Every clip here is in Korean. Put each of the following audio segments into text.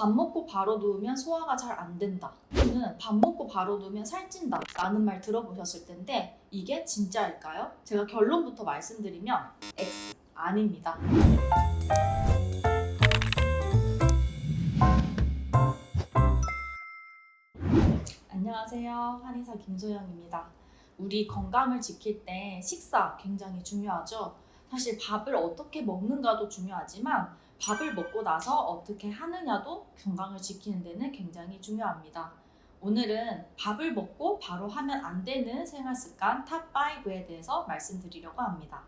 밥 먹고 바로 누우면 소화가 잘 안 된다. 또는 밥 먹고 바로 누우면 살찐다 라는 말 들어보셨을 텐데 이게 진짜일까요? 제가 결론부터 말씀드리면 X, 아닙니다. 안녕하세요. 한의사 김소영입니다. 우리 건강을 지킬 때 식사 굉장히 중요하죠. 사실 밥을 어떻게 먹는가도 중요하지만 밥을 먹고 나서 어떻게 하느냐도 건강을 지키는 데는 굉장히 중요합니다. 오늘은 밥을 먹고 바로 하면 안 되는 생활 습관 탑 5에 대해서 말씀드리려고 합니다.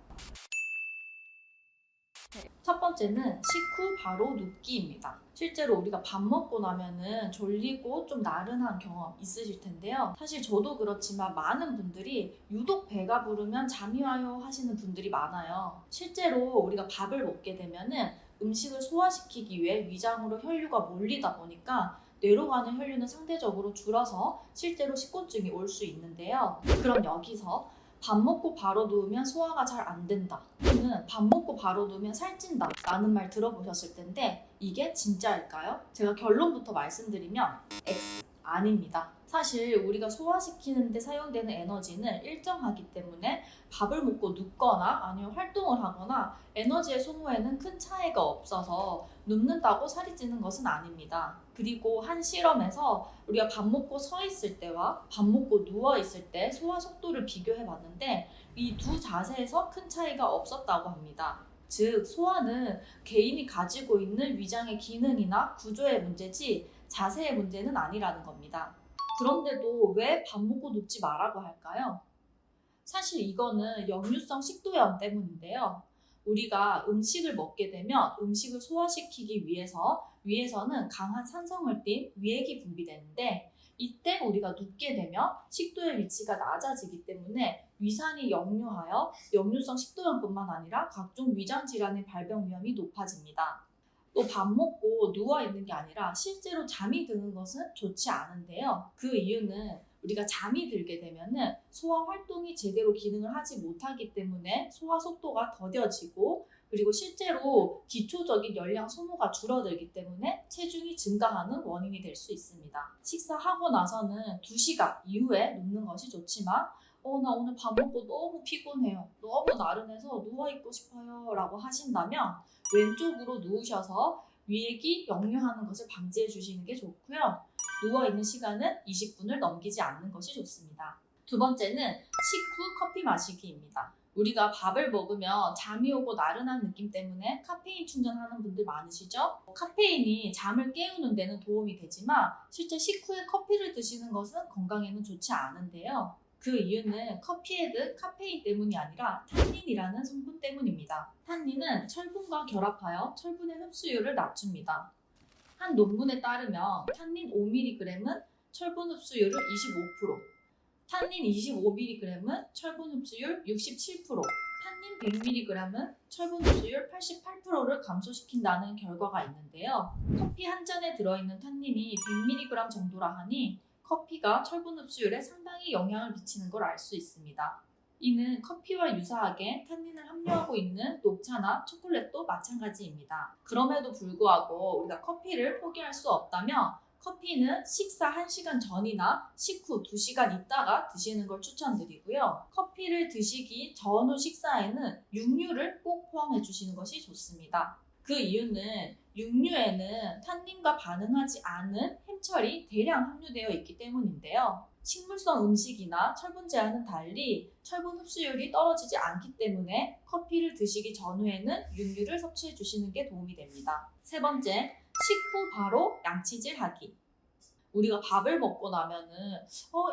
첫 번째는 식후 바로 눕기입니다. 실제로 우리가 밥 먹고 나면은 졸리고 좀 나른한 경험 있으실 텐데요. 사실 저도 그렇지만 많은 분들이 유독 배가 부르면 잠이 와요 하시는 분들이 많아요. 실제로 우리가 밥을 먹게 되면은 음식을 소화시키기 위해 위장으로 혈류가 몰리다 보니까 뇌로 가는 혈류는 상대적으로 줄어서 실제로 식곤증이 올 수 있는데요. 그럼 여기서 밥 먹고 바로 누우면 소화가 잘 안 된다. 또는 밥 먹고 바로 누우면 살찐다 라는 말 들어보셨을 텐데 이게 진짜일까요? 제가 결론부터 말씀드리면 X, 아닙니다. 사실 우리가 소화시키는 데 사용되는 에너지는 일정하기 때문에 밥을 먹고 눕거나 아니면 활동을 하거나 에너지의 소모에는 큰 차이가 없어서 눕는다고 살이 찌는 것은 아닙니다. 그리고 한 실험에서 우리가 밥 먹고 서 있을 때와 밥 먹고 누워 있을 때 소화 속도를 비교해 봤는데 이 두 자세에서 큰 차이가 없었다고 합니다. 즉 소화는 개인이 가지고 있는 위장의 기능이나 구조의 문제지 자세의 문제는 아니라는 겁니다. 그런데도 왜 밥 먹고 눕지 말라고 할까요? 사실 이거는 역류성 식도염 때문인데요. 우리가 음식을 먹게 되면 음식을 소화시키기 위해서는 강한 산성을 띤 위액이 분비되는데 이때 우리가 눕게 되면 식도의 위치가 낮아지기 때문에 위산이 역류하여 역류성 식도염뿐만 아니라 각종 위장 질환의 발병 위험이 높아집니다. 또 밥 먹고 누워 있는 게 아니라 실제로 잠이 드는 것은 좋지 않은데요. 그 이유는 우리가 잠이 들게 되면은 소화 활동이 제대로 기능을 하지 못하기 때문에 소화 속도가 더뎌지고 그리고 실제로 기초적인 열량 소모가 줄어들기 때문에 체중이 증가하는 원인이 될 수 있습니다. 식사하고 나서는 2시간 이후에 눕는 것이 좋지만 나 오늘 밥 먹고 너무 피곤해요. 너무 나른해서 누워있고 싶어요 라고 하신다면 왼쪽으로 누우셔서 위액이 역류하는 것을 방지해 주시는 게 좋고요. 누워있는 시간은 20분을 넘기지 않는 것이 좋습니다. 두 번째는 식후 커피 마시기입니다. 우리가 밥을 먹으면 잠이 오고 나른한 느낌 때문에 카페인 충전하는 분들 많으시죠? 카페인이 잠을 깨우는 데는 도움이 되지만 실제 식후에 커피를 드시는 것은 건강에는 좋지 않은데요. 그 이유는 커피에 든 카페인 때문이 아니라 탄닌이라는 성분 때문입니다. 탄닌은 철분과 결합하여 철분의 흡수율을 낮춥니다. 한 논문에 따르면 탄닌 5mg은 철분 흡수율을 25%, 탄닌 25mg은 철분 흡수율 67%, 탄닌 100mg은 철분 흡수율 88%를 감소시킨다는 결과가 있는데요. 커피 한 잔에 들어있는 탄닌이 100mg 정도라 하니 커피가 철분 흡수율에 상당히 영향을 미치는 걸 알 수 있습니다. 이는 커피와 유사하게 탄닌을 함유하고 있는 녹차나 초콜릿도 마찬가지입니다. 그럼에도 불구하고 우리가 커피를 포기할 수 없다면 커피는 식사 1시간 전이나 식후 2시간 있다가 드시는 걸 추천드리고요. 커피를 드시기 전후 식사에는 육류를 꼭 포함해 주시는 것이 좋습니다. 그 이유는 육류에는 탄닌과 반응하지 않은 햄철이 대량 함유되어 있기 때문인데요. 식물성 음식이나 철분제와는 달리 철분 흡수율이 떨어지지 않기 때문에 커피를 드시기 전후에는 육류를 섭취해 주시는 게 도움이 됩니다. 세 번째, 식후 바로 양치질 하기. 우리가 밥을 먹고 나면은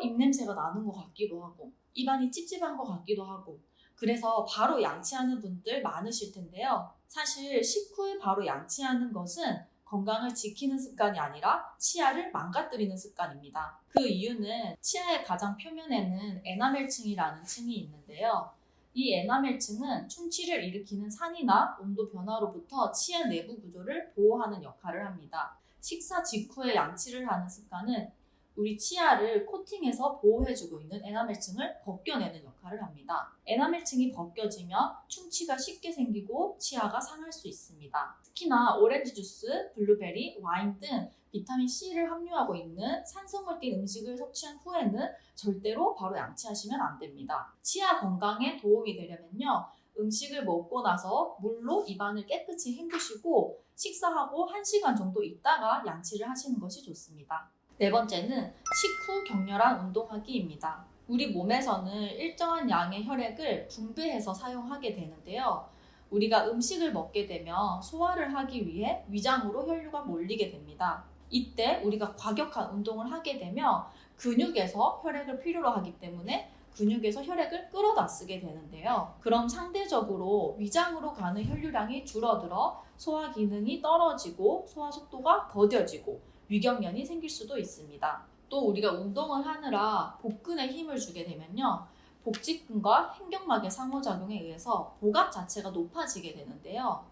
입냄새가 나는 것 같기도 하고 입안이 찝찝한 것 같기도 하고 그래서 바로 양치하는 분들 많으실 텐데요. 사실 식후에 바로 양치하는 것은 건강을 지키는 습관이 아니라 치아를 망가뜨리는 습관입니다. 그 이유는 치아의 가장 표면에는 에나멜층이라는 층이 있는데요. 이 에나멜층은 충치를 일으키는 산이나 온도 변화로부터 치아 내부 구조를 보호하는 역할을 합니다. 식사 직후에 양치를 하는 습관은 우리 치아를 코팅해서 보호해주고 있는 에나멜층을 벗겨내는 역할을 합니다. 에나멜층이 벗겨지면 충치가 쉽게 생기고 치아가 상할 수 있습니다. 특히나 오렌지 주스, 블루베리, 와인 등 비타민 C를 함유하고 있는 산성을 띤 음식을 섭취한 후에는 절대로 바로 양치하시면 안 됩니다. 치아 건강에 도움이 되려면요. 음식을 먹고 나서 물로 입안을 깨끗이 헹구시고 식사하고 1시간 정도 있다가 양치를 하시는 것이 좋습니다. 네 번째는 식후 격렬한 운동하기입니다. 우리 몸에서는 일정한 양의 혈액을 분배해서 사용하게 되는데요. 우리가 음식을 먹게 되면 소화를 하기 위해 위장으로 혈류가 몰리게 됩니다. 이때 우리가 과격한 운동을 하게 되면 근육에서 혈액을 필요로 하기 때문에 근육에서 혈액을 끌어다 쓰게 되는데요. 그럼 상대적으로 위장으로 가는 혈류량이 줄어들어 소화 기능이 떨어지고 소화 속도가 더뎌지고 위경련이 생길 수도 있습니다. 또 우리가 운동을 하느라 복근에 힘을 주게 되면요. 복직근과 횡격막의 상호작용에 의해서 복압 자체가 높아지게 되는데요.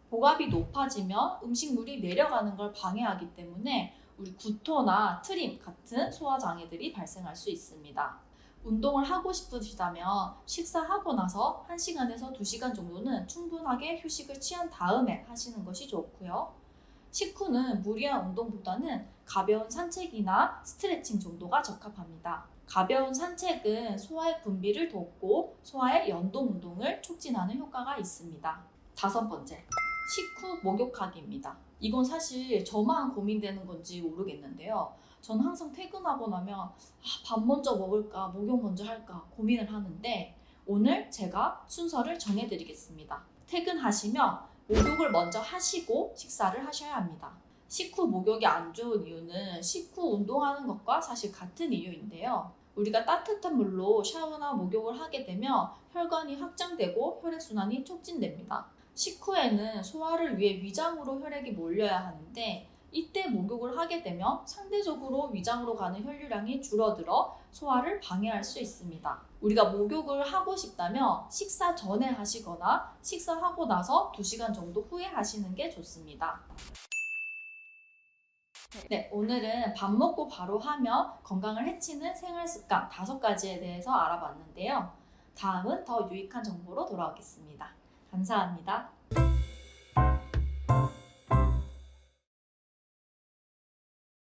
복압이 높아지면 음식물이 내려가는 걸 방해하기 때문에 우리 구토나 트림 같은 소화장애들이 발생할 수 있습니다. 운동을 하고 싶으시다면 식사하고 나서 1시간에서 2시간 정도는 충분하게 휴식을 취한 다음에 하시는 것이 좋고요. 식후는 무리한 운동보다는 가벼운 산책이나 스트레칭 정도가 적합합니다. 가벼운 산책은 소화의 분비를 돕고 소화의 연동 운동을 촉진하는 효과가 있습니다. 5번째, 식후 목욕하기입니다. 이건 사실 저만 고민되는 건지 모르겠는데요. 저는 항상 퇴근하고 나면 밥 먼저 먹을까 목욕 먼저 할까 고민을 하는데 오늘 제가 순서를 정해드리겠습니다. 퇴근하시면 목욕을 먼저 하시고 식사를 하셔야 합니다. 식후 목욕이 안 좋은 이유는 식후 운동하는 것과 사실 같은 이유인데요. 우리가 따뜻한 물로 샤워나 목욕을 하게 되면 혈관이 확장되고 혈액순환이 촉진됩니다. 식후에는 소화를 위해 위장으로 혈액이 몰려야 하는데 이때 목욕을 하게 되면 상대적으로 위장으로 가는 혈류량이 줄어들어 소화를 방해할 수 있습니다. 우리가 목욕을 하고 싶다면 식사 전에 하시거나 식사하고 나서 2시간 정도 후에 하시는 게 좋습니다. 네, 오늘은 밥 먹고 바로 하면 건강을 해치는 생활습관 5가지에 대해서 알아봤는데요. 다음은 더 유익한 정보로 돌아오겠습니다. 감사합니다.